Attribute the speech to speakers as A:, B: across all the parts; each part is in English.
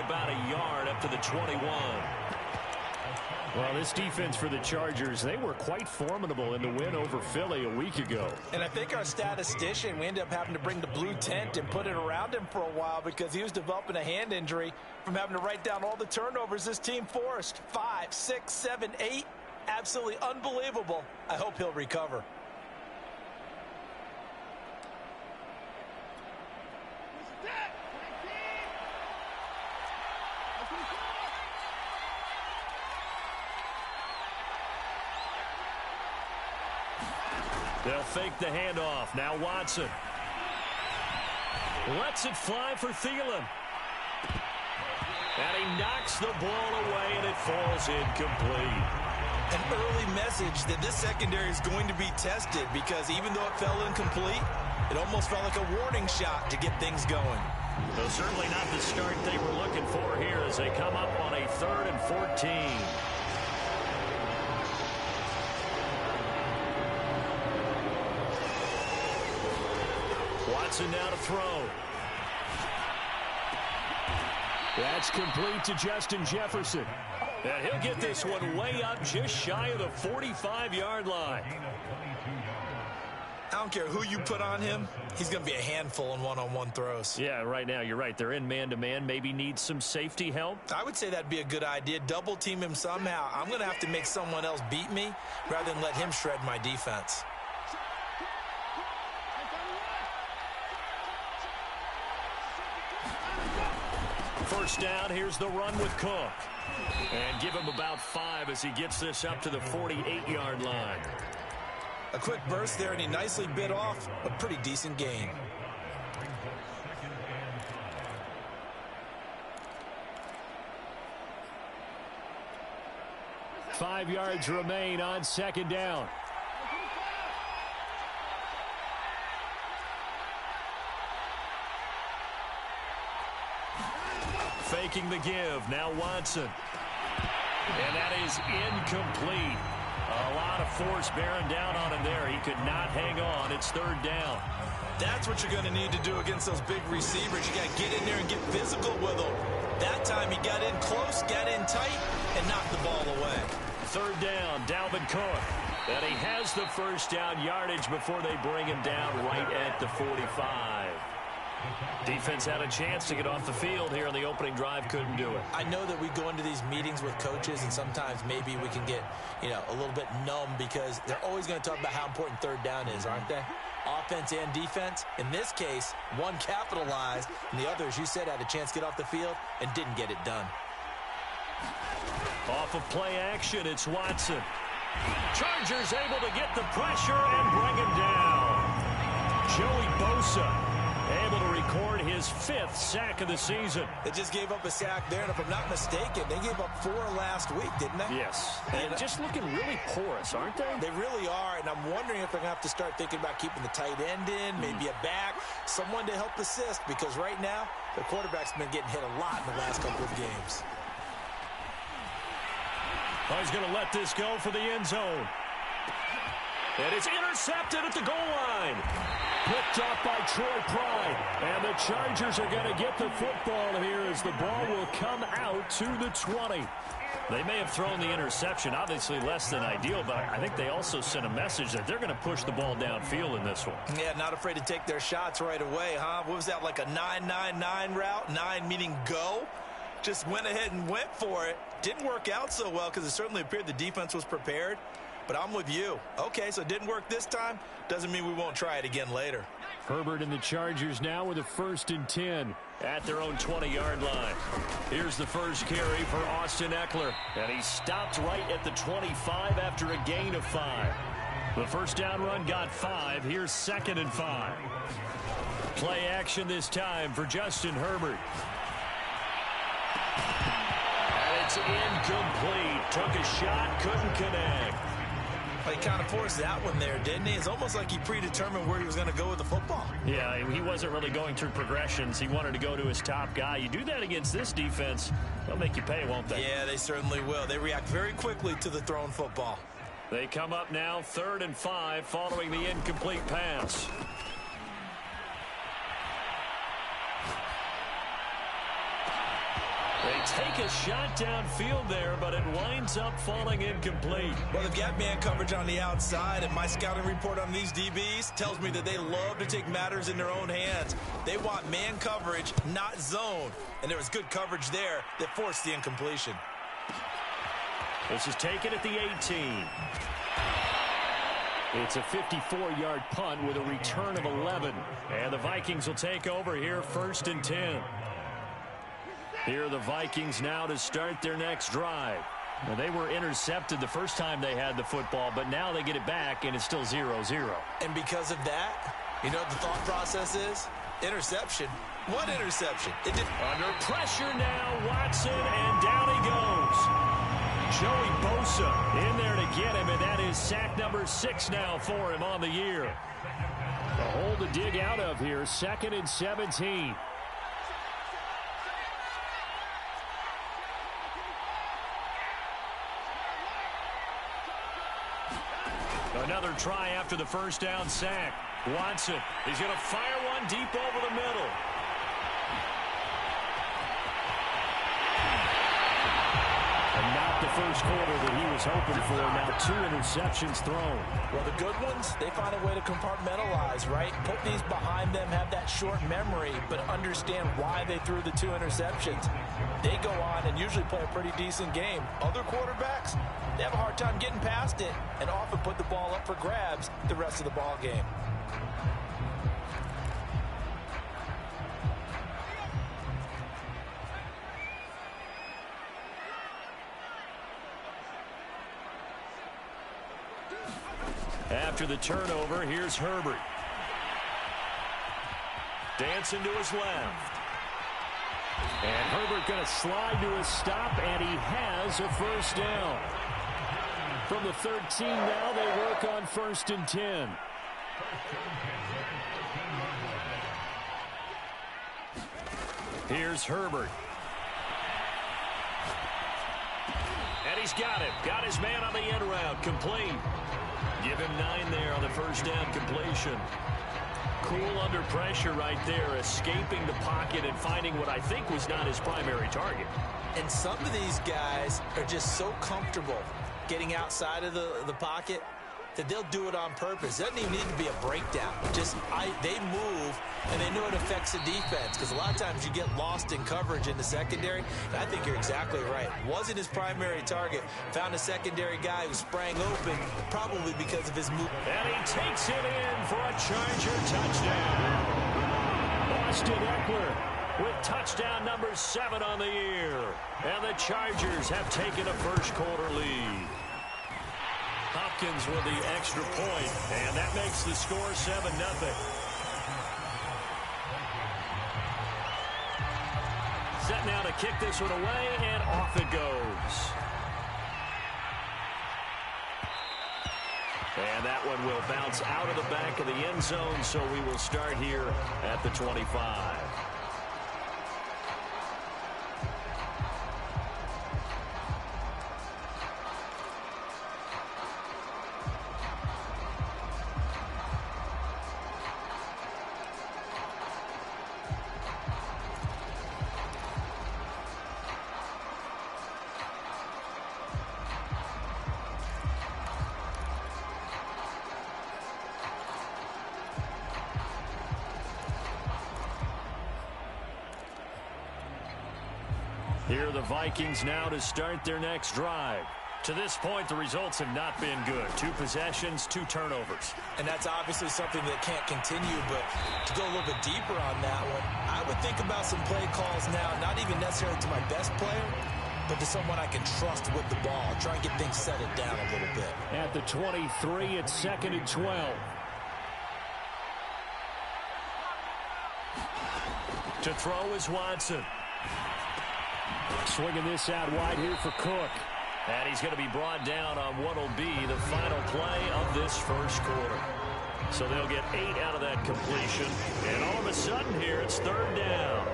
A: about a yard up to the 21.
B: Well, this defense for the Chargers, they were quite formidable in the win over Philly a week ago.
C: And I think our statistician, we ended up having to bring the blue tent and put it around him for a while because he was developing a hand injury from having to write down all the turnovers this team forced. 5, 6, 7, 8. Absolutely unbelievable. I hope he'll recover.
A: They'll fake the handoff. Now Watson. Lets it fly for Thielen. And he knocks the ball away, and it falls incomplete.
C: An early message that this secondary is going to be tested because even though it fell incomplete, it almost felt like a warning shot to get things going.
A: So certainly not the start they were looking for here as they come up on a 3rd and 14. Watson now to throw.
B: That's complete to Justin Jefferson.
A: And he'll get this one way up just shy of the 45-yard line.
C: I don't care who you put on him. He's going to be a handful in one-on-one throws.
A: Yeah, right now you're right. They're in man-to-man. Maybe need some safety help.
C: I would say that'd be a good idea. Double team him somehow. I'm going to have to make someone else beat me rather than let him shred my defense.
A: First down, here's the run with Cook. And give him about 5 as he gets this up to the 48-yard line.
C: A quick burst there, and he nicely bit off a pretty decent gain.
B: Five yards remain on second down.
A: Faking the give. Now Watson. And that is incomplete. A lot of force bearing down on him there. He could not hang on. It's 3rd down.
C: That's what you're going to need to do against those big receivers. You got to get in there and get physical with them. That time he got in close, got in tight, and knocked the ball away.
A: 3rd down, Dalvin Cook. And he has the first down yardage before they bring him down right at the 45. Defense had a chance to get off the field here in the opening drive, couldn't do it.
C: I know that we go into these meetings with coaches, and sometimes maybe we can get, a little bit numb because they're always going to talk about how important 3rd down is, aren't they? Offense and defense. In this case, one capitalized, and the other, as you said, had a chance to get off the field and didn't get it done.
A: Off of play action, it's Watson. Chargers able to get the pressure and bring him down. Joey Bosa able to record his 5th sack of the season.
C: They just gave up a sack there, and if I'm not mistaken, they gave up 4 last week, didn't they?
A: Yes. And just looking really porous, aren't they?
C: They really are, and I'm wondering if they're going to have to start thinking about keeping the tight end in, maybe a back, someone to help assist, because right now, the quarterback's been getting hit a lot in the last couple of games.
A: Oh, he's going to let this go for the end zone. And it's intercepted at the goal line.
B: Picked up by Troy Pride. And the Chargers are going to get the football here as the ball will come out to the 20.
A: They may have thrown the interception, obviously less than ideal, but I think they also sent a message that they're going to push the ball downfield in this one.
C: Yeah, not afraid to take their shots right away, huh? What was that, like a 9-9-9 route? 9 meaning go? Just went ahead and went for it. Didn't work out so well because it certainly appeared the defense was prepared. But I'm with you. Okay, so it didn't work this time. Doesn't mean we won't try it again later.
B: Herbert and the Chargers now with a 1st and 10.
A: At their own 20-yard line. Here's the first carry for Austin Eckler. And he stopped right at the 25 after a gain of 5. The first down run got 5. Here's 2nd and 5. Play action this time for Justin Herbert. And it's incomplete. Took a shot, couldn't connect.
C: He kind of forced that one there, didn't he? It's almost like he predetermined where he was going to go with the football.
A: Yeah, he wasn't really going through progressions. He wanted to go to his top guy. You do that against this defense, they'll make you pay, won't they?
C: Yeah, they certainly will. They react very quickly to the thrown football.
A: They come up now 3rd and 5 following the incomplete pass.
B: They take a shot downfield there, but it winds up falling incomplete.
C: Well, they've got man coverage on the outside, and my scouting report on these DBs tells me that they love to take matters in their own hands. They want man coverage, not zone. And there was good coverage there that forced the incompletion.
B: This is taken at the 18. It's a 54-yard punt with a return of 11. And the Vikings will take over here, 1st and 10. Here are the Vikings now to start their next drive. Now, they were intercepted the first time they had the football, but now they get it back, and it's still 0-0.
C: And because of that, you know what the thought process is? Interception. What interception?
B: Under pressure now, Watson, and down he goes. Joey Bosa in there to get him, and that is sack number 6 now for him on the year. A hole to dig out of here, 2nd and 17. Another try after the first down sack. Watson, he's going to fire one deep over the middle. And not the first quarter that he was hoping for. Now 2 interceptions thrown.
C: Well, the good ones, they find a way to compartmentalize, right? Put these behind them, have that short memory, but understand why they threw the 2 interceptions. They go on and usually play a pretty decent game. Other quarterbacks, they have a hard time getting past it and often put the ball up for grabs the rest of the ball game.
B: After the turnover, here's Herbert. Dancing to his left. And Herbert going to slide to a stop, and he has a first down. From the 13 now, they work on 1st and 10. Here's Herbert. And he's got him. Got his man on the end route. Complete. Give him 9 there on the first down completion. Cool under pressure right there, escaping the pocket and finding what I think was not his primary target.
C: And some of these guys are just so comfortable getting outside of the pocket that they'll do it on purpose. It doesn't even need to be a breakdown. They move, and they know it affects the defense, because a lot of times you get lost in coverage in the secondary. And I think you're exactly right. Wasn't his primary target. Found a secondary guy who sprang open, probably because of his move.
B: And he takes it in for a Charger touchdown. Austin Eckler with touchdown number 7 on the year. And the Chargers have taken a first quarter lead. Hopkins with the extra point, and that makes the score 7-0. Set now to kick this one away, and off it goes. And that one will bounce out of the back of the end zone, so we will start here at the 25. Here are the Vikings now to start their next drive. To this point, the results have not been good. 2 possessions, 2 turnovers.
C: And that's obviously something that can't continue, but to go a little bit deeper on that one, I would think about some play calls now, not even necessarily to my best player, but to someone I can trust with the ball. Try and get things settled down a little bit.
B: At the 23, it's 2nd and 12. To throw is Watson. Swinging this out wide here for Cook. And he's going to be brought down on what will be the final play of this first quarter. So they'll get 8 out of that completion. And all of a sudden here, it's 3rd down.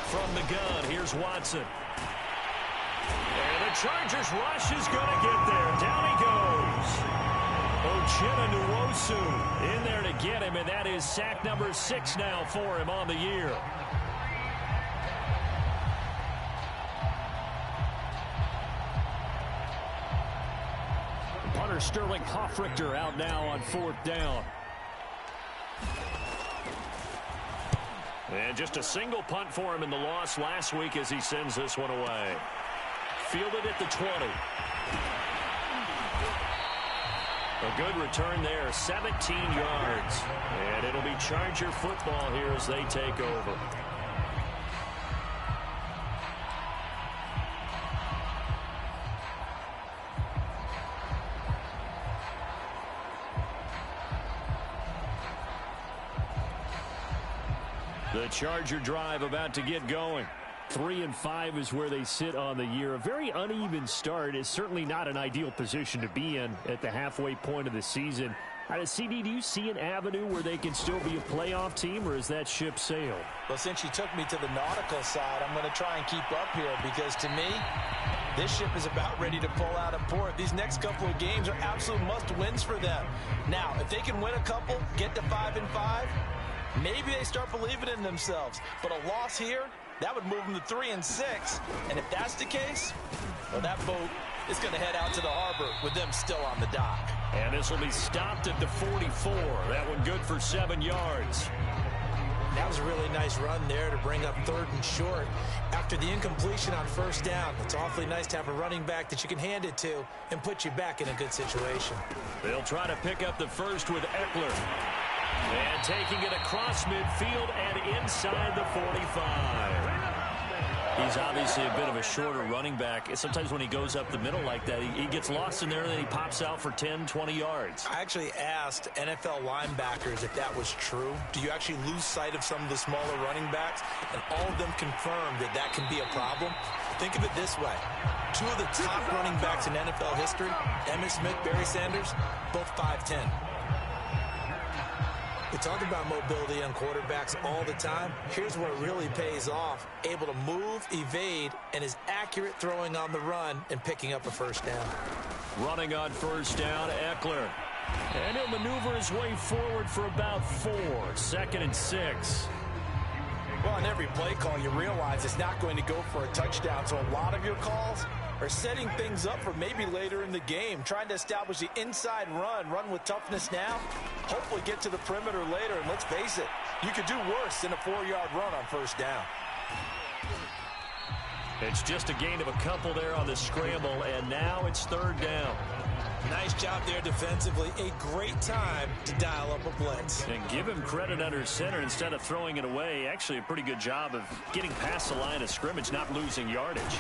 B: From the gun, here's Watson. And the Chargers rush is going to get there. Down he goes. in there to get him, and that is sack number 6 now for him on the year. Punter Sterling Hoffrichter out now on 4th down. And just a single punt for him in the loss last week as he sends this one away. Fielded at the 20. A good return there, 17 yards. And it'll be Charger football here as they take over. The Charger drive about to get going. 3-5 is where they sit on the year. A very uneven start is certainly not an ideal position to be in at the halfway point of the season. CD, do you see an avenue where they can still be a playoff team, or is that ship sailed?
C: Well, since you took me to the nautical side, I'm going to try and keep up here because to me, this ship is about ready to pull out of port. These next couple of games are absolute must-wins for them. Now, if they can win a couple, get to 5-5, maybe they start believing in themselves. But a loss here, that would move them to 3-6. And if that's the case, well, that boat is going to head out to the harbor with them still on the dock.
B: And this will be stopped at the 44. That one good for 7 yards.
C: That was a really nice run there to bring up 3rd and short. After the incompletion on 1st down, it's awfully nice to have a running back that you can hand it to and put you back in a good situation.
B: They'll try to pick up the first with Eckler. And taking it across midfield and inside the 45. He's obviously a bit of a shorter running back. Sometimes when he goes up the middle like that, he gets lost in there and then he pops out for 10, 20 yards.
C: I actually asked NFL linebackers if that was true. Do you actually lose sight of some of the smaller running backs? And all of them confirmed that that can be a problem. Think of it this way. 2 of the top running backs in NFL history, Emmitt Smith, Barry Sanders, both 5'10". We talk about mobility on quarterbacks all the time. Here's where it really pays off. Able to move, evade, and is accurate throwing on the run and picking up a 1st down.
B: Running on 1st down, Eckler. And he'll maneuver his way forward for about 4. 2nd and 6.
C: Well, on every play call, you realize it's not going to go for a touchdown. So a lot of your calls are setting things up for maybe later in the game, trying to establish the inside run with toughness now, hopefully get to the perimeter later, and let's face it, you could do worse than a 4-yard run on 1st down.
B: It's just a gain of a couple there on the scramble, and now it's 3rd down.
C: Nice job there defensively. A great time to dial up a blitz.
B: And give him credit under center instead of throwing it away. Actually, a pretty good job of getting past the line of scrimmage, not losing yardage.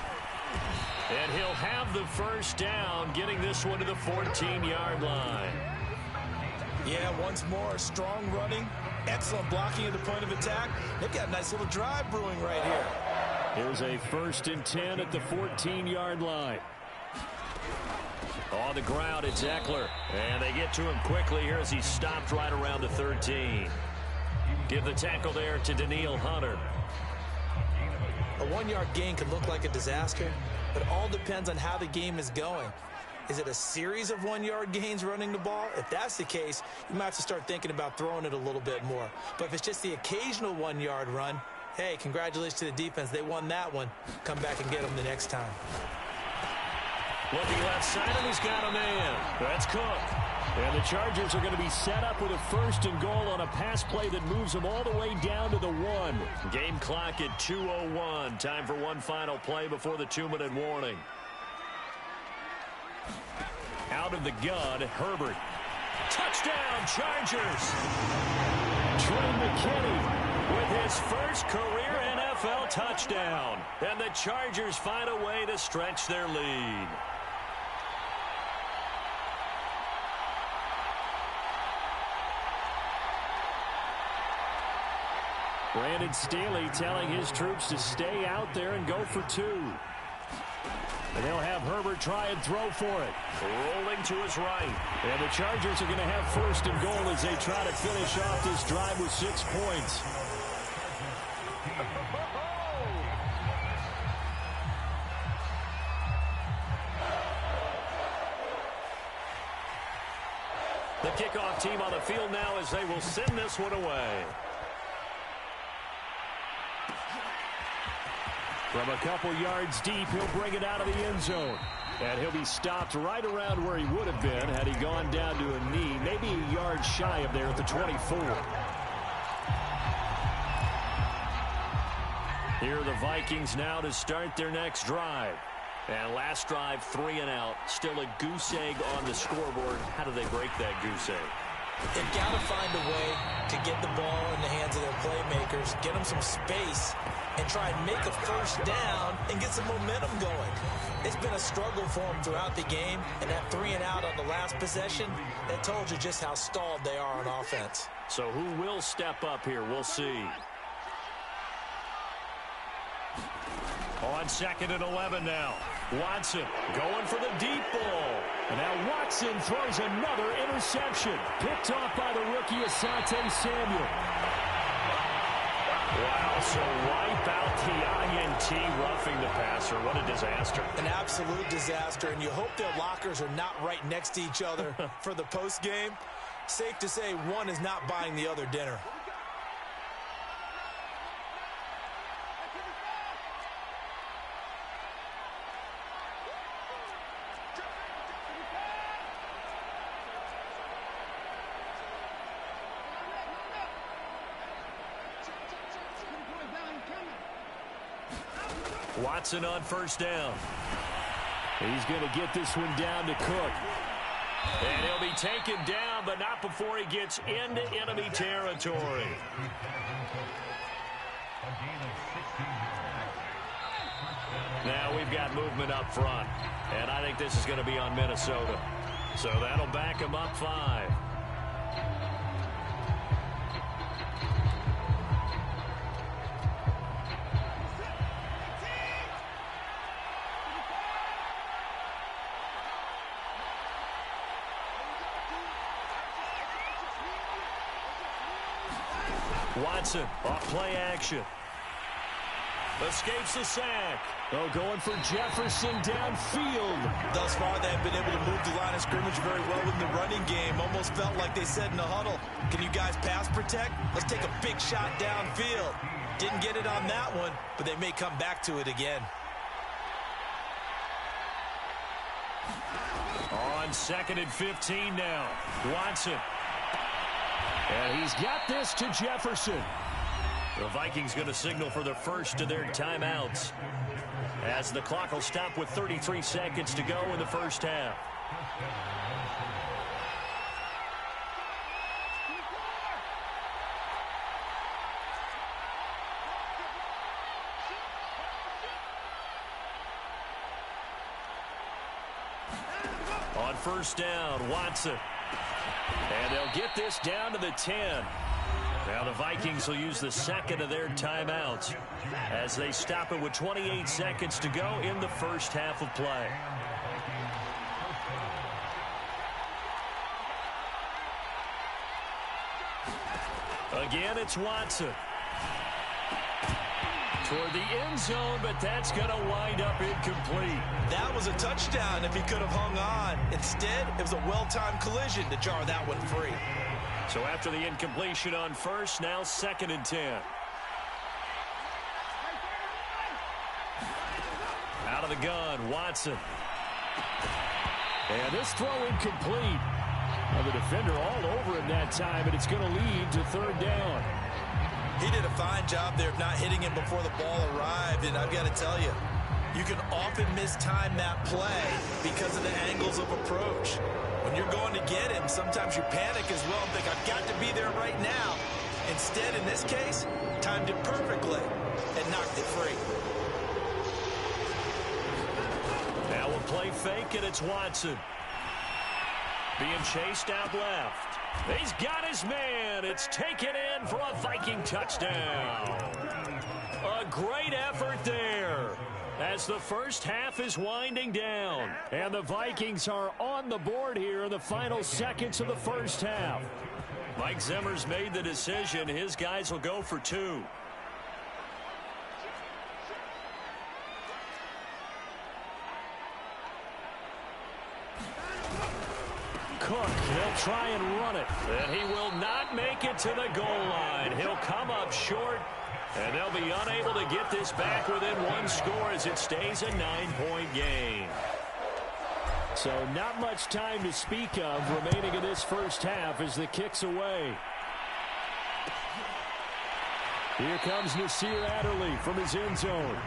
B: And he'll have the 1st down, getting this one to the 14-yard line.
C: Yeah, once more, strong running, excellent blocking at the point of attack. They've got a nice little drive brewing right here.
B: Here's a 1st and 10 at the 14-yard line. On the ground, it's Eckler. And they get to him quickly here as he's stopped right around the 13. Give the tackle there to Danielle Hunter.
C: A 1-yard gain can look like a disaster, but it all depends on how the game is going. Is it a series of 1-yard gains running the ball? If that's the case, you might have to start thinking about throwing it a little bit more. But if it's just the occasional 1-yard run, hey, congratulations to the defense. They won that one. Come back and get them the next time.
B: Looking left side, and he's got a man. That's Cook. And the Chargers are going to be set up with a 1st and goal on a pass play that moves them all the way down to the 1. Game clock at 2:01. Time for one final play before the 2-minute warning. Out of the gun, Herbert. Touchdown, Chargers. Trey McKinney with his first career NFL touchdown. And the Chargers find a way to stretch their lead. Brandon Staley telling his troops to stay out there and go for 2. And they'll have Herbert try and throw for it. Rolling to his right. And the Chargers are going to have 1st and goal as they try to finish off this drive with 6 points. The kickoff team on the field now as they will send this one away. From a couple yards deep, he'll bring it out of the end zone. And he'll be stopped right around where he would have been had he gone down to a knee, maybe a yard shy of there at the 24. Here are the Vikings now to start their next drive. And last drive, 3 and out. Still a goose egg on the scoreboard. How do they break that goose egg?
C: They've got to find a way to get the ball in the hands of their playmakers, get them some space, and try and make a first down and get some momentum going. It's been a struggle for them throughout the game, and that 3 and out on the last possession, that told you just how stalled they are on offense.
B: So who will step up here? We'll see. On 2nd and 11 now. Watson going for the deep ball. And now Watson throws another interception. Picked off by the rookie Asante Samuel. Wow, so wipe out the INT, roughing the passer. What a disaster.
C: An absolute disaster, and you hope their lockers are not right next to each other for the postgame. Safe to say one is not buying the other dinner.
B: Watson on first down. He's going to get this one down to Cook. And he'll be taken down, but not before he gets into enemy territory. Now we've got movement up front. And I think this is going to be on Minnesota. So that'll back him up 5. Watson off play action. Escapes the sack. Oh, going for Jefferson downfield.
C: Thus far, they've been able to move the line of scrimmage very well in the running game. Almost felt like they said in the huddle, can you guys pass protect? Let's take a big shot downfield. Didn't get it on that one, but they may come back to it again.
B: On 2nd and 15 now. Watson. And he's got this to Jefferson. The Vikings going to signal for the first of their timeouts, as the clock will stop with 33 seconds to go in the first half. On first down, Watson. And they'll get this down to the 10. Now the Vikings will use the second of their timeouts as they stop it with 28 seconds to go in the first half of play. Again, it's Watson. Toward the end zone, but that's going to wind up incomplete.
C: That was a touchdown if he could have hung on. Instead, it was a well-timed collision to jar that one free.
B: So after the incompletion on first, now 2nd and 10. Out of the gun, Watson. And this throw incomplete. Well, the defender all over him that time, and it's going to lead to 3rd down.
C: He did a fine job there of not hitting him before the ball arrived, and I've got to tell you, you can often mistime that play because of the angles of approach. When you're going to get him, sometimes you panic as well and think, I've got to be there right now. Instead, in this case, timed it perfectly and knocked it free.
B: Now we'll play fake, and it's Watson. Being chased out left. He's got his man. It's taken in for a Viking touchdown. A great effort there as the first half is winding down. And the Vikings are on the board here in the final seconds of the first half. Mike Zimmer's made the decision. His guys will go for 2. Cook. He'll try and run it. And he will not make it to the goal line. He'll come up short, and they'll be unable to get this back within one score as it stays a 9-point game. So not much time to speak of remaining in this first half as the kick's away. Here comes Nasir Adderley from his end zone.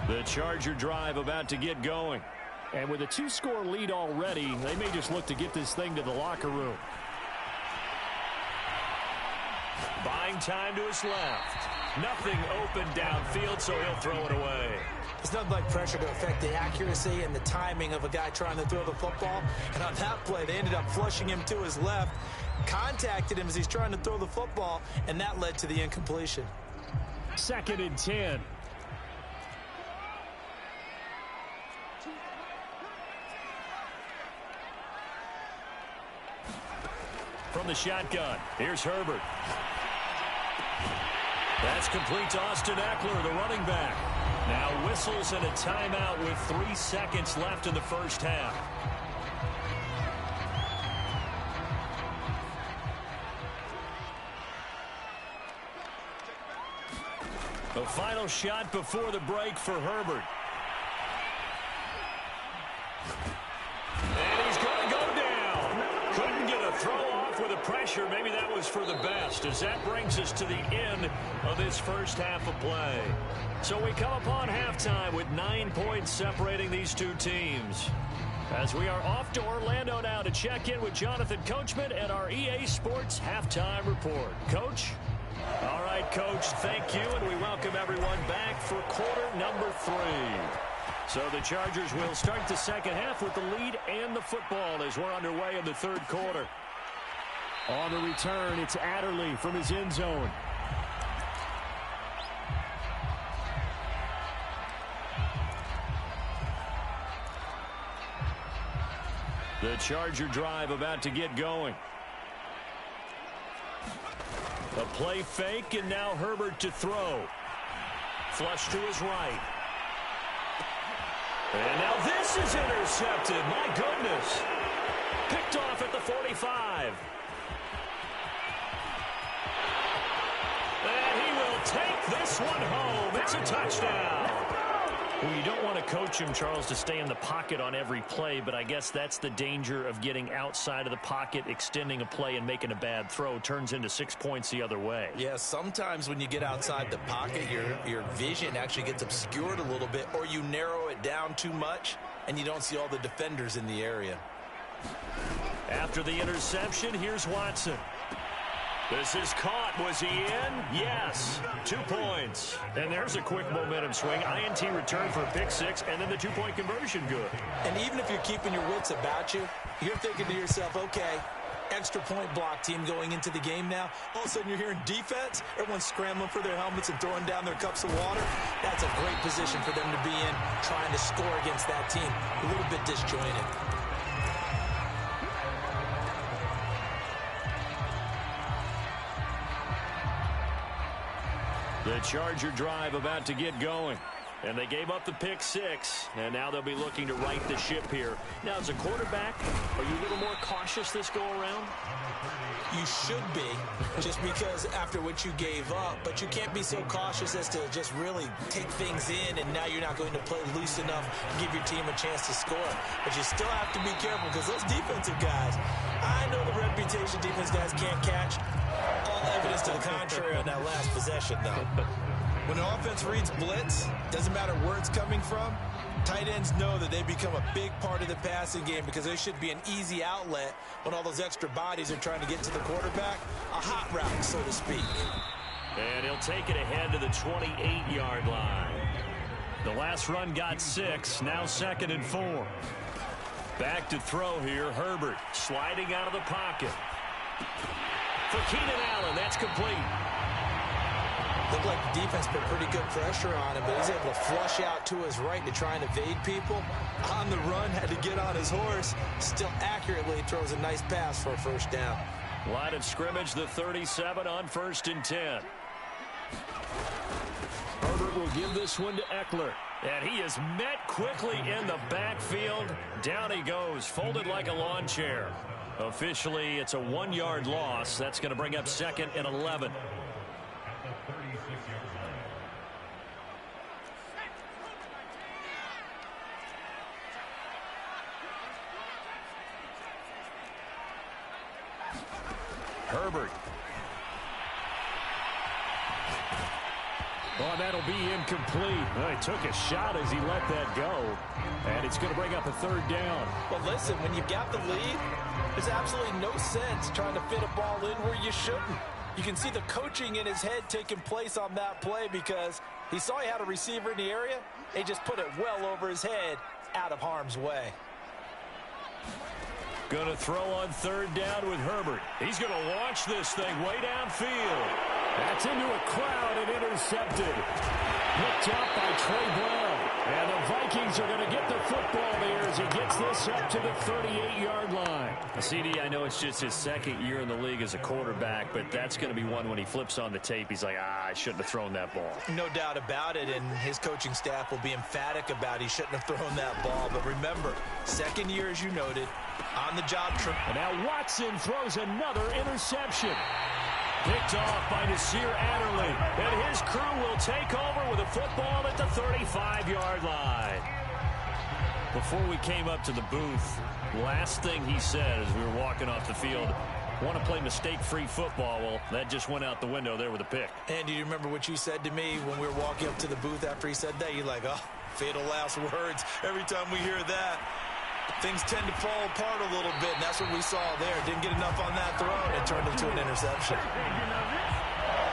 B: The Charger drive about to get going. And with a 2-score lead already, they may just look to get this thing to the locker room. Buying time to his left. Nothing open downfield, so he'll throw it away.
C: It's nothing like pressure to affect the accuracy and the timing of a guy trying to throw the football. And on that play, they ended up flushing him to his left, contacted him as he's trying to throw the football, and that led to the incompletion.
B: 2nd and 10. From the shotgun, here's Herbert. That's complete to Austin Eckler, the running back. Now whistles and a timeout with 3 seconds left in the first half. The final shot before the break for Herbert. And he's going to go down. Couldn't get a throw off with a pressure. Maybe that was for the best, as that brings us to the end of this first half of play. So we come upon halftime with 9 points separating these two teams. As we are off to Orlando now to check in with Jonathan Coachman and our EA Sports Halftime Report. Coach? All right, Coach, thank you, and we welcome everyone back for quarter number 3. So the Chargers will start the second half with the lead and the football as we're underway in the third quarter. On the return, it's Adderley from his end zone. The Charger drive about to get going. A play fake, and now Herbert to throw. Flush to his right. And now this is intercepted. My goodness. Picked off at the 45. And he will take this one home. It's a touchdown. Well, you don't want to coach him, Charles, to stay in the pocket on every play, but I guess that's the danger of getting outside of the pocket, extending a play, and making a bad throw. Turns into 6 points the other way.
C: Yeah, sometimes when you get outside the pocket, your vision actually gets obscured a little bit, or you narrow it down too much, and you don't see all the defenders in the area.
B: After the interception, here's Watson. This is caught. Was he in? Yes. 2 points. And there's a quick momentum swing. INT return for a pick 6, and then the 2-point conversion good.
C: And even if you're keeping your wits about you, you're thinking to yourself, okay, extra point block team going into the game now. All of a sudden you're hearing defense. Everyone's scrambling for their helmets and throwing down their cups of water. That's a great position for them to be in, trying to score against that team. A little bit disjointed.
B: The Charger drive about to get going. And they gave up the pick 6, and now they'll be looking to right the ship here. Now, as a quarterback, are you a little more cautious this go-around?
C: You should be, just because after what you gave up, but you can't be so cautious as to just really take things in, and now you're not going to play loose enough to give your team a chance to score. But you still have to be careful, because those defensive guys, I know the reputation defense guys can't catch. All evidence to the contrary on that last possession, though. When an offense reads blitz, doesn't matter where it's coming from, tight ends know that they become a big part of the passing game because there should be an easy outlet when all those extra bodies are trying to get to the quarterback. A hot route, so to speak.
B: And he'll take it ahead to the 28-yard line. The last run got 6, now 2nd and 4. Back to throw here, Herbert sliding out of the pocket. For Keenan Allen, that's complete.
C: Looked like the defense put pretty good pressure on him, but he's able to flush out to his right to try and evade people. On the run, had to get on his horse. Still accurately throws a nice pass for a first down.
B: Line of scrimmage, the 37 on 1st and 10. Herbert will give this one to Eckler. And he is met quickly in the backfield. Down he goes, folded like a lawn chair. Officially, it's a 1-yard loss. That's going to bring up 2nd and 11. Herbert. Oh, that'll be incomplete. Well, he took a shot as he let that go. And it's going to bring up a 3rd down.
C: Well, listen, when you've got the lead, there's absolutely no sense trying to fit a ball in where you shouldn't. You can see the coaching in his head taking place on that play because he saw he had a receiver in the area. He just put it well over his head, out of harm's way.
B: Going to throw on 3rd down with Herbert. He's going to launch this thing way downfield. That's into a crowd and intercepted. Picked up by Trey Brown. And the Vikings are going to get the football there as he gets this up to the 38-yard line. CD, I know it's just his 2nd year in the league as a quarterback, but that's going to be one when he flips on the tape. He's like, I shouldn't have thrown that ball.
C: No doubt about it, and his coaching staff will be emphatic about he shouldn't have thrown that ball. But remember, 2nd year, as you noted, on-the-job trip.
B: And now Watson throws another interception. Picked off by Nasir Adderley. And his crew will take over with a football at the 35-yard line. Before we came up to the booth, last thing he said as we were walking off the field, want to play mistake-free football. Well, that just went out the window there with a pick.
C: And do you remember what you said to me when we were walking up to the booth after he said that? You're like, oh, fatal last words. Every time we hear that, things tend to fall apart a little bit, and that's what we saw there. Didn't get enough on that throw, and it turned into an interception.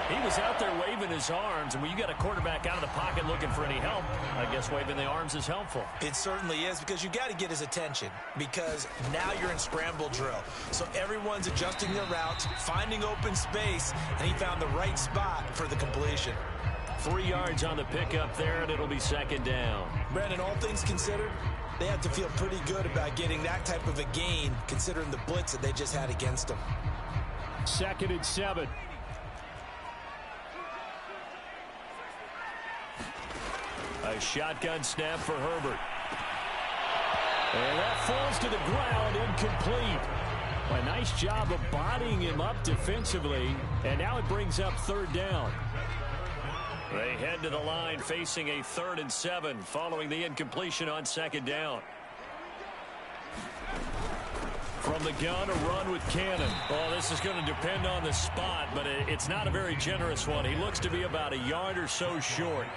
B: He was out there waving his arms, and when you got a quarterback out of the pocket looking for any help, I guess waving the arms is helpful.
C: It certainly is, because you got to get his attention, because now you're in scramble drill. So everyone's adjusting their routes, finding open space, and he found the right spot for the completion.
B: 3 yards on the pickup there, and it'll be 2nd down.
C: Brandon, all things considered, they have to feel pretty good about getting that type of a gain, considering the blitz that they just had against them.
B: 2nd and 7. A shotgun snap for Herbert. And that falls to the ground, incomplete. A nice job of bodying him up defensively, and now it brings up 3rd down. They head to the line facing a 3rd and 7 following the incompletion on 2nd down. From the gun, a run with Cannon. Oh, this is going to depend on the spot, but it's not a very generous one. He looks to be about a yard or so short.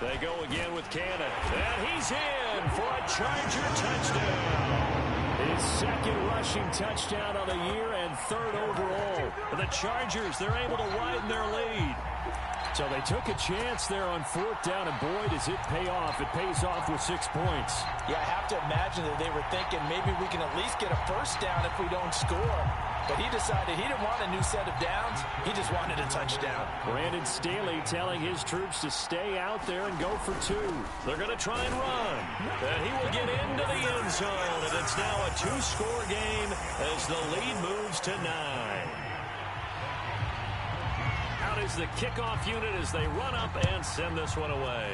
B: They go again with Cannon. And he's in for a Charger touchdown. His 2nd rushing touchdown of the year and 3rd overall. The Chargers, they're able to widen their lead. So they took a chance there on 4th down, and boy, does it pay off. It pays off with 6 points.
C: Yeah, I have to imagine that they were thinking maybe we can at least get a first down if we don't score. But he decided he didn't want a new set of downs. He just wanted a touchdown.
B: Brandon Staley telling his troops to stay out there and go for 2. They're going to try and run. And he will get into the end zone. And it's now a 2-score game as the lead moves to 9. Out is the kickoff unit as they run up and send this one away.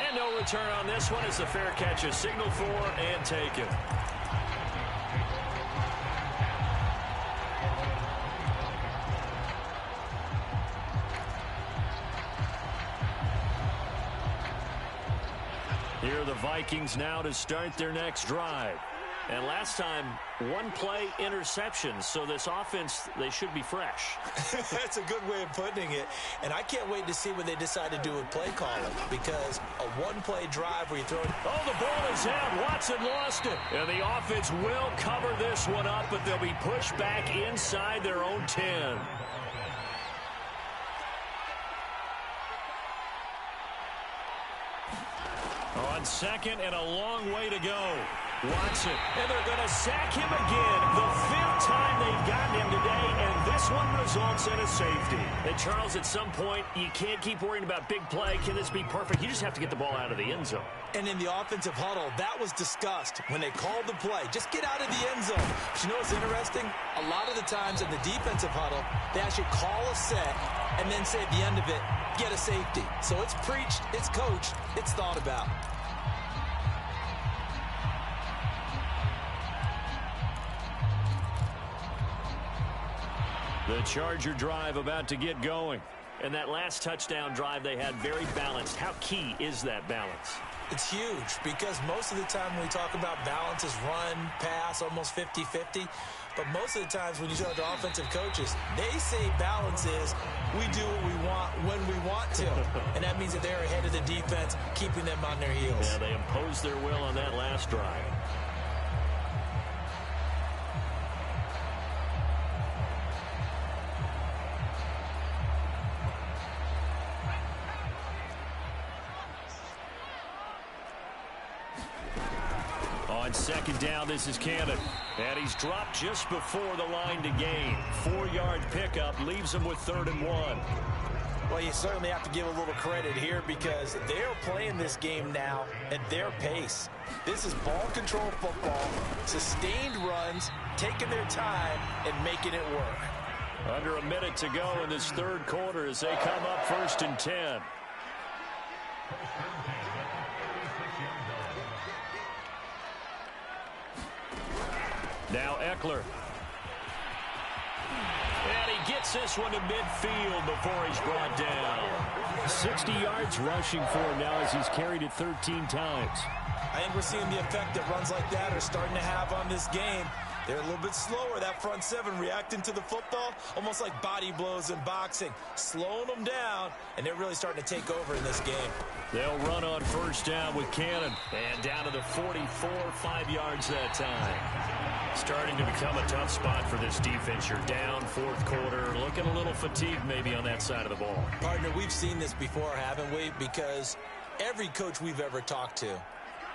B: And no return on this one as the fair catch is signaled for and taken. Here are the Vikings now to start their next drive. And last time, 1-play interception. So this offense, they should be fresh.
C: That's a good way of putting it. And I can't wait to see what they decide to do with play calling. Because a 1-play drive where you throw it.
B: Oh, the ball is out. Watson lost it. And the offense will cover this one up, but they'll be pushed back inside their own 10. On second and a long way to go. Watson, and they're going to sack him again. The 5th time they've gotten him today, and this one results in a safety. And Charles, at some point, you can't keep worrying about big play. Can this be perfect? You just have to get the ball out of the end zone.
C: And in the offensive huddle, that was discussed when they called the play. Just get out of the end zone. But you know what's interesting? A lot of the times in the defensive huddle, they actually call a set and then say at the end of it, get a safety. So it's preached, it's coached, it's thought about.
B: The Charger drive about to get going. And that last touchdown drive they had very balanced. How key is that balance?
C: It's huge because most of the time when we talk about balance is run, pass, almost 50-50. But most of the times when you talk to offensive coaches, they say balance is we do what we want when we want to. And that means that they're ahead of the defense, keeping them on their heels.
B: Yeah, they imposed their will on that last drive. On second down, this is Cannon. And he's dropped just before the line to gain. 4-yard pickup leaves him with 3rd and 1.
C: Well, you certainly have to give a little credit here because they're playing this game now at their pace. This is ball control football, sustained runs, taking their time and making it work.
B: Under a minute to go in this 3rd quarter as they come up 1st and 10. Now Eckler. And he gets this one to midfield before he's brought down. 60 yards rushing for him now as he's carried it 13 times.
C: I think we're seeing the effect that runs like that are starting to have on this game. They're a little bit slower, that front 7 reacting to the football, almost like body blows in boxing, slowing them down, and they're really starting to take over in this game.
B: They'll run on 1st down with Cannon, and down to the 44, 5 yards that time. Starting to become a tough spot for this defense. You're down 4th quarter, looking a little fatigued maybe on that side of the ball.
C: Partner, we've seen this before, haven't we? Because every coach we've ever talked to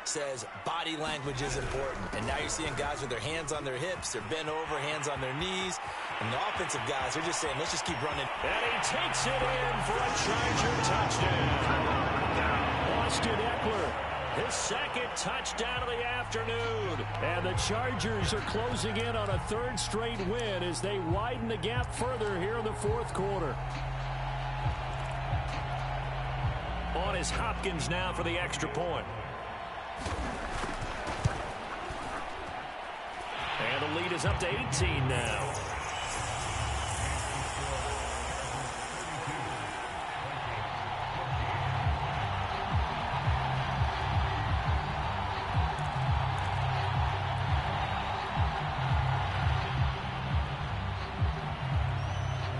C: says body language is important. And now you're seeing guys with their hands on their hips, they're bent over, hands on their knees. And the offensive guys are just saying, let's just keep running.
B: And he takes it in for a Charger touchdown. Austin Eckler, his 2nd touchdown of the afternoon. And the Chargers are closing in on a 3rd straight win as they widen the gap further here in the 4th quarter. On is Hopkins now for the extra point. And the lead is up to 18 now.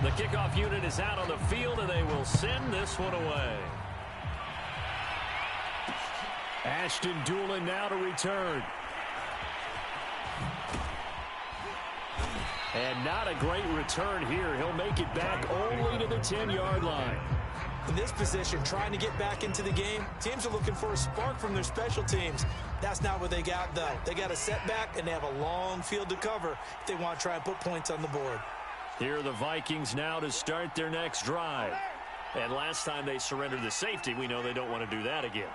B: The kickoff unit is out on the field, and they will send this one away. Ashton Doolin now to return. And not a great return here. He'll make it back only to the 10-yard line.
C: In this position, trying to get back into the game, teams are looking for a spark from their special teams. That's not what they got, though. They got a setback, and they have a long field to cover if they want to try and put points on the board.
B: Here are the Vikings now to start their next drive. And last time they surrendered the safety, we know they don't want to do that again.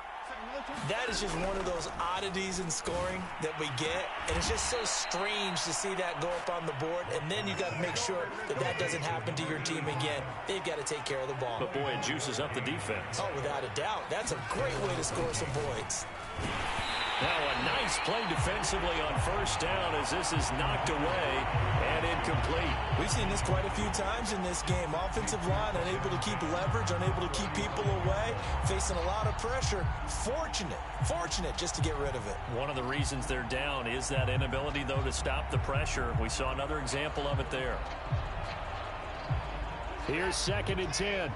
C: That is just one of those oddities in scoring that we get, and it's just so strange to see that go up on the board, and then you got to make sure that that doesn't happen to your team again. They've got to take care of the ball.
B: But, boy, it juices up the defense.
C: Oh, without a doubt. That's a great way to score some points.
B: Now a nice play defensively on 1st down as this is knocked away and incomplete.
C: We've seen this quite a few times in this game. Offensive line unable to keep leverage, unable to keep people away, facing a lot of pressure. Fortunate just to get rid of it.
B: One of the reasons they're down is that inability, though, to stop the pressure. We saw another example of it there. Here's 2nd and 10.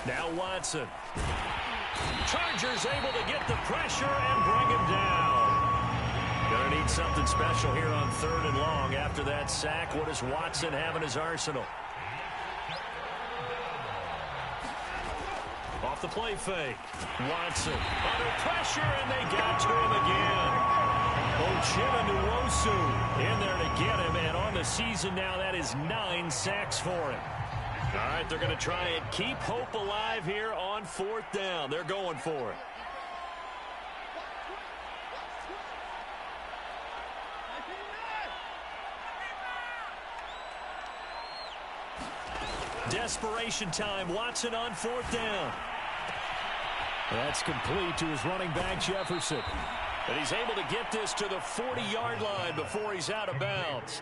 B: Now Watson. Chargers able to get the pressure and bring him down. Going to need something special here on 3rd and long. After that sack, what does Watson have in his arsenal? Off the play fake. Watson under pressure, and they got to him again. Ochena Nwosu in there to get him, and on the season now, that is 9 sacks for him. All right, they're going to try and keep hope alive here on 4th down. They're going for it. Desperation time. Watson on 4th down. That's complete to his running back, Jefferson. And he's able to get this to the 40-yard line before he's out of bounds.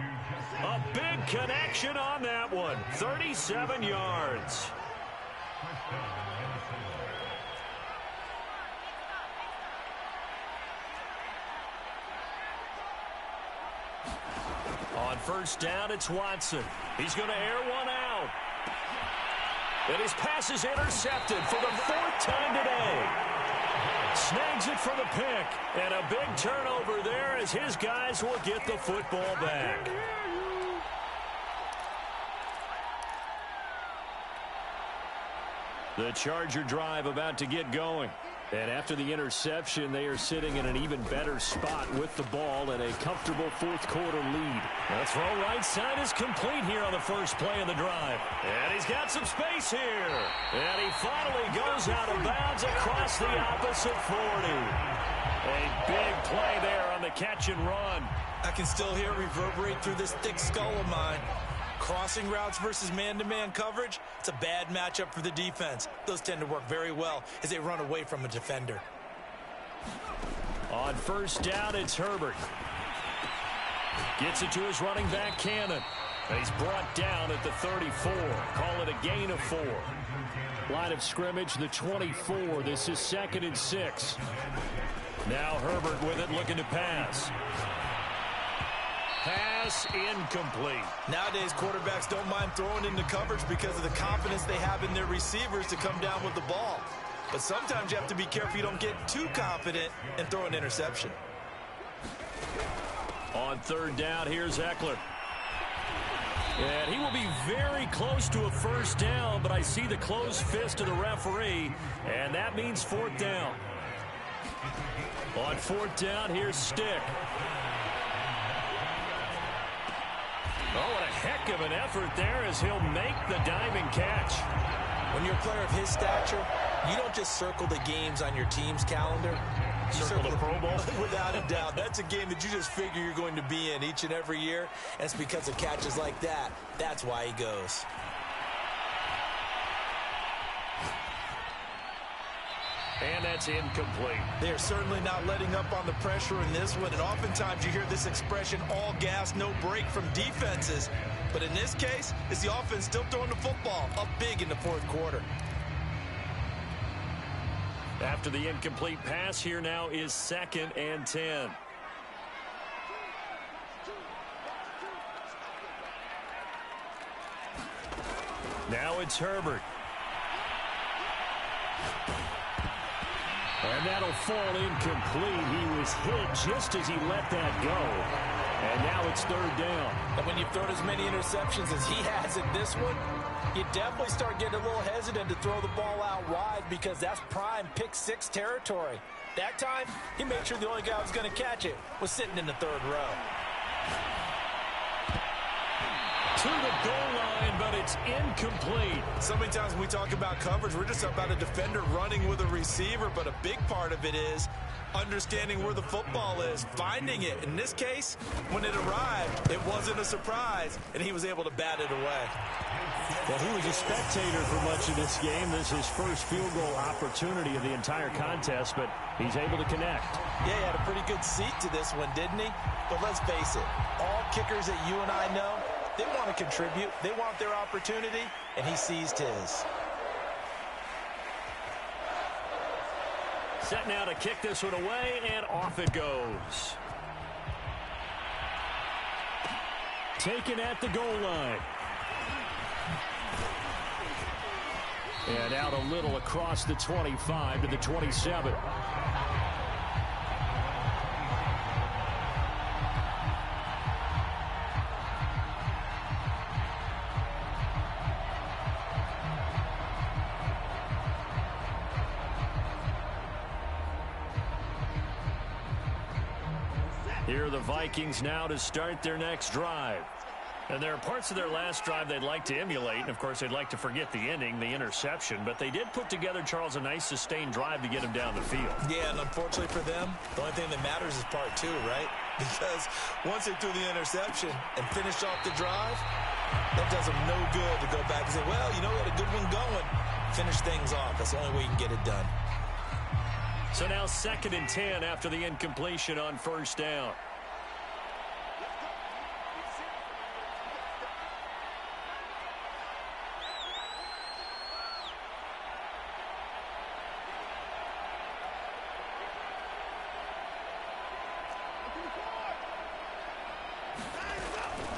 B: A big connection on that one. 37 yards. On 1st down, it's Watson. He's going to air one out. And his pass is intercepted for the 4th time today. Snags it for the pick. And a big turnover there as his guys will get the football back. The Charger drive about to get going. And after the interception, they are sitting in an even better spot with the ball and a comfortable 4th quarter lead. The throw right side is complete here on the first play of the drive. And he's got some space here. And he finally goes out of bounds across the opposite 40. A big play there on the catch and run.
C: I can still hear it reverberate through this thick skull of mine. Crossing routes versus man-to-man coverage, it's a bad matchup for the defense. Those tend to work very well as they run away from a defender.
B: On 1st down, it's Herbert. Gets it to his running back, Cannon. And he's brought down at the 34. Call it a gain of 4. Line of scrimmage, the 24. This is 2nd and 6. Now Herbert with it, looking to pass. Pass incomplete.
C: Nowadays, quarterbacks don't mind throwing into coverage because of the confidence they have in their receivers to come down with the ball. But sometimes you have to be careful you don't get too confident and throw an interception.
B: On 3rd down, here's Eckler. And he will be very close to a 1st down, but I see the closed fist of the referee, and that means 4th down. On 4th down, here's Stick. Oh, what a heck of an effort there as he'll make the diving catch.
C: When you're a player of his stature, you don't just circle the games on your team's calendar. You
B: circle the Pro Bowl?
C: Without a doubt. That's a game that you just figure you're going to be in each and every year. And it's because of catches like that. That's why he goes.
B: And that's incomplete.
C: They're certainly not letting up on the pressure in this one. And oftentimes you hear this expression, all gas, no break from defenses. But in this case, it's the offense still throwing the football up big in the 4th quarter.
B: After the incomplete pass, here now is 2nd and 10. Now it's Herbert. And that'll fall incomplete. He was hit just as he let that go. And now it's 3rd down.
C: And when you've thrown as many interceptions as he has in this one, you definitely start getting a little hesitant to throw the ball out wide because that's prime pick 6 territory. That time, he made sure the only guy who was going to catch it was sitting in the 3rd row.
B: To the goal line, but it's incomplete.
C: So many times when we talk about coverage, we're just about a defender running with a receiver, but a big part of it is understanding where the football is, finding it. In this case, when it arrived, it wasn't a surprise, and he was able to bat it away.
B: Well, he was a spectator for much of this game. This is his first field goal opportunity of the entire contest, but he's able to connect.
C: Yeah, he had a pretty good seat to this one, didn't he? But let's face it, all kickers that you and I know, they want to contribute. They want their opportunity, and he seized his.
B: Set now to kick this one away, and off it goes. Taken at the goal line. And out a little across the 25 to the 27. Here are the Vikings now to start their next drive. And there are parts of their last drive they'd like to emulate. And, of course, they'd like to forget the ending, the interception. But they did put together, Charles, a nice sustained drive to get him down the field.
C: Yeah, and unfortunately for them, the only thing that matters is part two, right? Because once they threw the interception and finished off the drive, that does them no good to go back and say, well, you know, we had a good one going. Finish things off. That's the only way you can get it done.
B: So now 2nd and 10 after the incompletion on first down.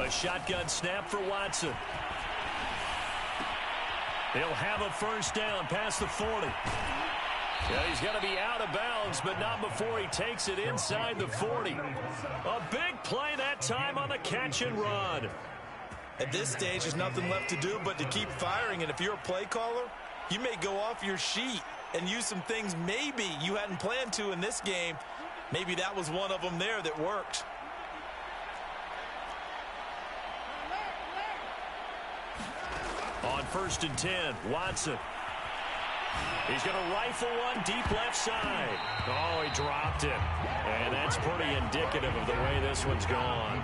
B: A shotgun snap for Watson. He'll have a first down past the 40. Yeah, he's going to be out of bounds, but not before he takes it inside the 40. A big play that time on the catch and run.
C: At this stage, there's nothing left to do but to keep firing. And if you're a play caller, you may go off your sheet and use some things maybe you hadn't planned to in this game. Maybe that was one of them there that worked. On 1st and 10, Watson. He's going to rifle one deep left side. Oh, he dropped it. And that's pretty indicative of the way this one's gone.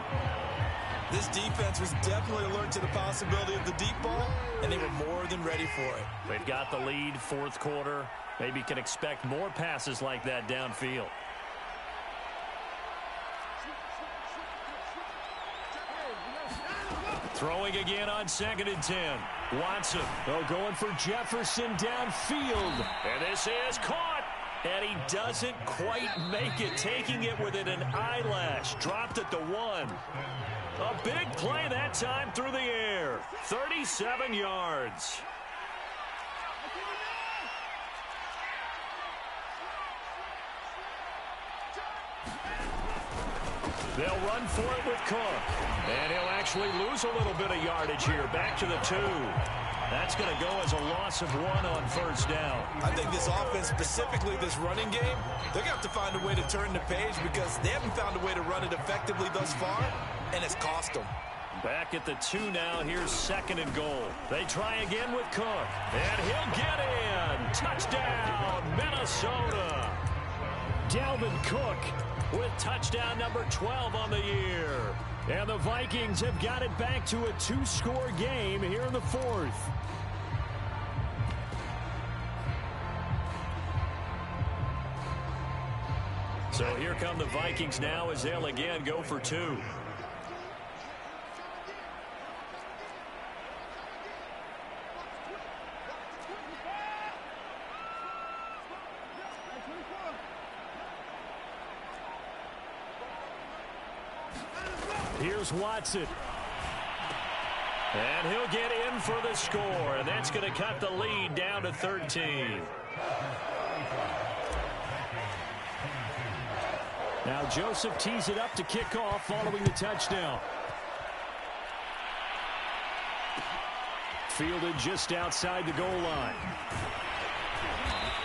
C: This defense was definitely alert to the possibility of the deep ball, and they were more than ready for it.
B: They've got the lead, 4th quarter. Maybe can expect more passes like that downfield. Throwing again on 2nd and 10. Watson, going for Jefferson downfield. And this is caught. And he doesn't quite make it, taking it within an eyelash. Dropped at the 1. A big play that time through the air. 37 yards. They'll run for it with Cook. And he'll actually lose a little bit of yardage here. Back to the 2. That's going to go as a loss of 1 on first down.
C: I think this offense, specifically this running game, they're going to have to find a way to turn the page because they haven't found a way to run it effectively thus far, and it's cost them.
B: Back at the 2 now. Here's 2nd and goal. They try again with Cook. And he'll get in. Touchdown, Minnesota. Dalvin Cook with touchdown number 12 on the year. And the Vikings have got it back to a 2-score game here in the 4th. So here come the Vikings now as they'll again go for 2. Here's Watson. And he'll get in for the score. And that's going to cut the lead down to 13. Now Joseph tees it up to kick off following the touchdown. Fielded just outside the goal line.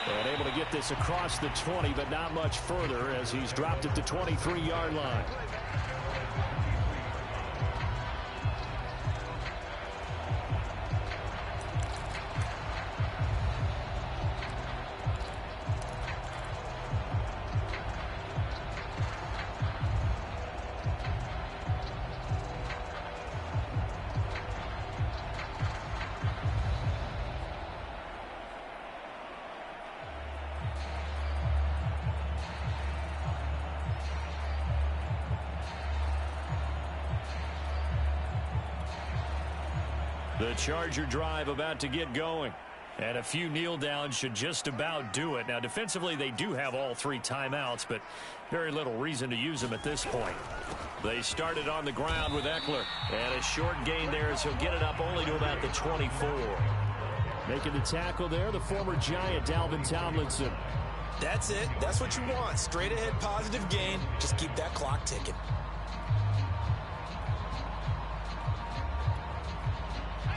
B: And able to get this across the 20, but not much further as he's dropped at the 23-yard line. The Charger drive about to get going. And a few kneel downs should just about do it. Now, defensively, they do have all 3 timeouts, but very little reason to use them at this point. They started on the ground with Eckler. And a short gain there as he'll get it up only to about the 24. Making the tackle there, the former Giant, Dalvin Tomlinson.
C: That's it. That's what you want. Straight ahead positive gain. Just keep that clock ticking.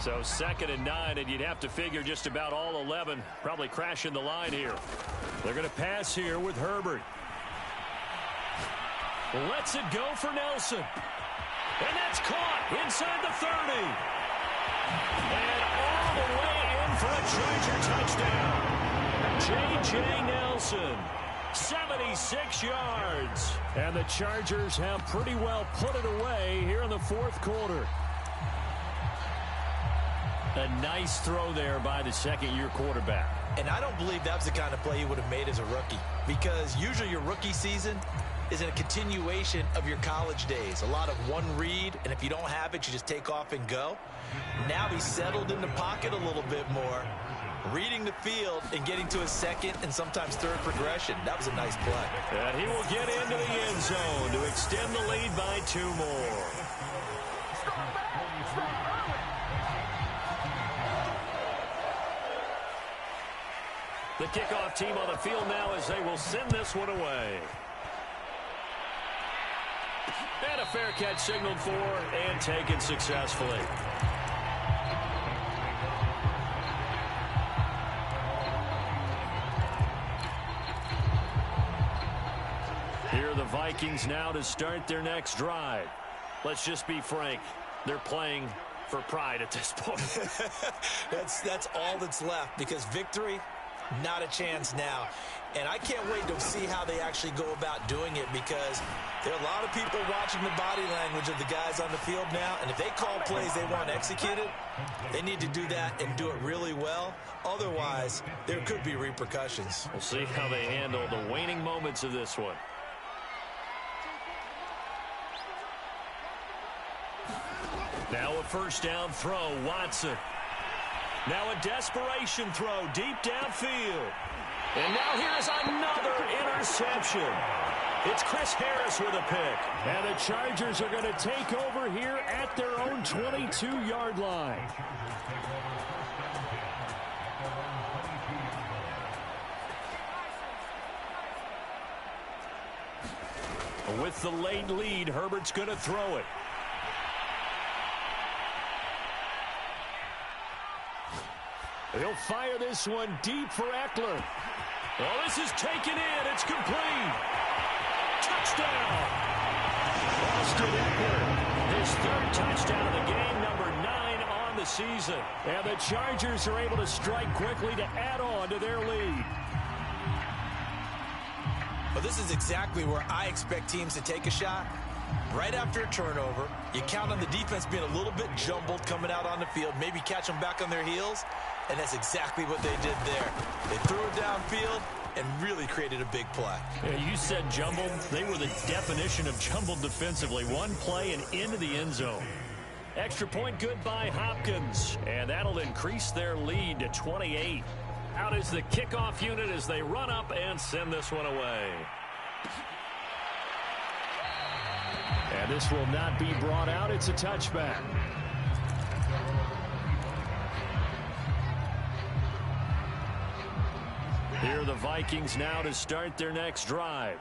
B: So 2nd and 9, and you'd have to figure just about all 11 probably crashing the line here. They're going to pass here with Herbert. Lets it go for Nelson. And that's caught inside the 30. And all the way in for a Charger touchdown. J.J. Nelson, 76 yards. And the Chargers have pretty well put it away here in the 4th quarter. A nice throw there by the 2nd-year quarterback.
C: And I don't believe that was the kind of play he would have made as a rookie, because usually your rookie season is in a continuation of your college days. A lot of one read, and if you don't have it, you just take off and go. Now he's settled in the pocket a little bit more, reading the field and getting to his 2nd and sometimes 3rd progression. That was a nice play.
B: And he will get into the end zone to extend the lead by 2 more. The kickoff team on the field now as they will send this one away. And a fair catch signaled for and taken successfully. Here are the Vikings now to start their next drive. Let's just be frank. They're playing for pride at this point.
C: That's all that's left, because victory, not a chance now. And I can't wait to see how they actually go about doing it, because there are a lot of people watching the body language of the guys on the field now. And if they call plays they want executed, they need to do that and do it really well. Otherwise, there could be repercussions.
B: We'll see how they handle the waning moments of this one. Now a first down throw, Watson. Now a desperation throw deep downfield. And now here's another interception. It's Chris Harris with a pick. And the Chargers are going to take over here at their own 22-yard line. With the late lead, Herbert's going to throw it. He'll fire this one deep for Eckler. Oh, this is taken in. It's complete. Touchdown. Austin Eckler, his 3rd touchdown of the game, number 9 on the season. And the Chargers are able to strike quickly to add on to their lead.
C: Well, this is exactly where I expect teams to take a shot. Right after a turnover, you count on the defense being a little bit jumbled coming out on the field, maybe catch them back on their heels, and that's exactly what they did there. They threw it downfield and really created a big play.
B: Yeah, you said jumbled. They were the definition of jumbled defensively. One play and into the end zone. Extra point good by Hopkins, and that'll increase their lead to 28. Out is the kickoff unit as they run up and send this one away. And this will not be brought out. It's a touchback. Here are the Vikings now to start their next drive.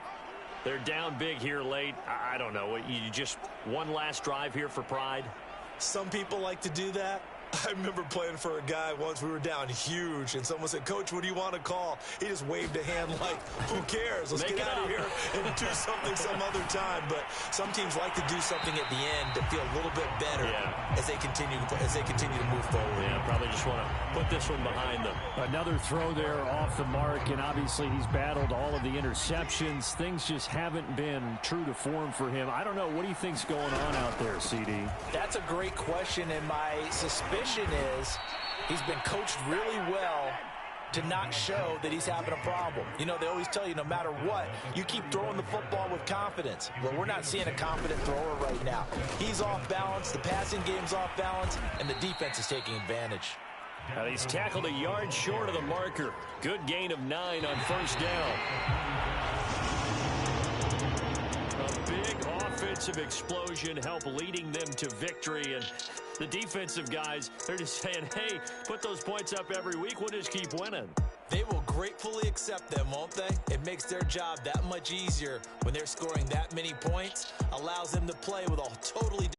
B: They're down big here late. I don't know. You just one last drive here for pride?
C: Some people like to do that. I remember playing for a guy once. We were down huge, and someone said, "Coach, what do you want to call?" He just waved a hand like, "Who cares? Let's get out of here and do something some other time." But some teams like to do something at the end to feel a little bit better as they continue to move forward.
B: Yeah, probably just want to put this one behind them. Another throw there off the mark, and obviously he's battled all of the interceptions. Things just haven't been true to form for him. I don't know. What do you think's going on out there, CD?
C: That's a great question, and my suspicion is he's been coached really well to not show that he's having a problem. You know, they always tell you no matter what, you keep throwing the football with confidence. Well, we're not seeing a confident thrower right now. He's off balance, the passing game's off balance, and the defense is taking advantage.
B: Now he's tackled a yard short of the marker. Good gain of 9 on first down. A big offensive offensive explosion help leading them to victory. And the defensive guys, they're just saying, hey, put those points up every week. We'll just keep winning.
C: They will gratefully accept them, won't they? It makes their job that much easier when they're scoring that many points. Allows them to play with a totally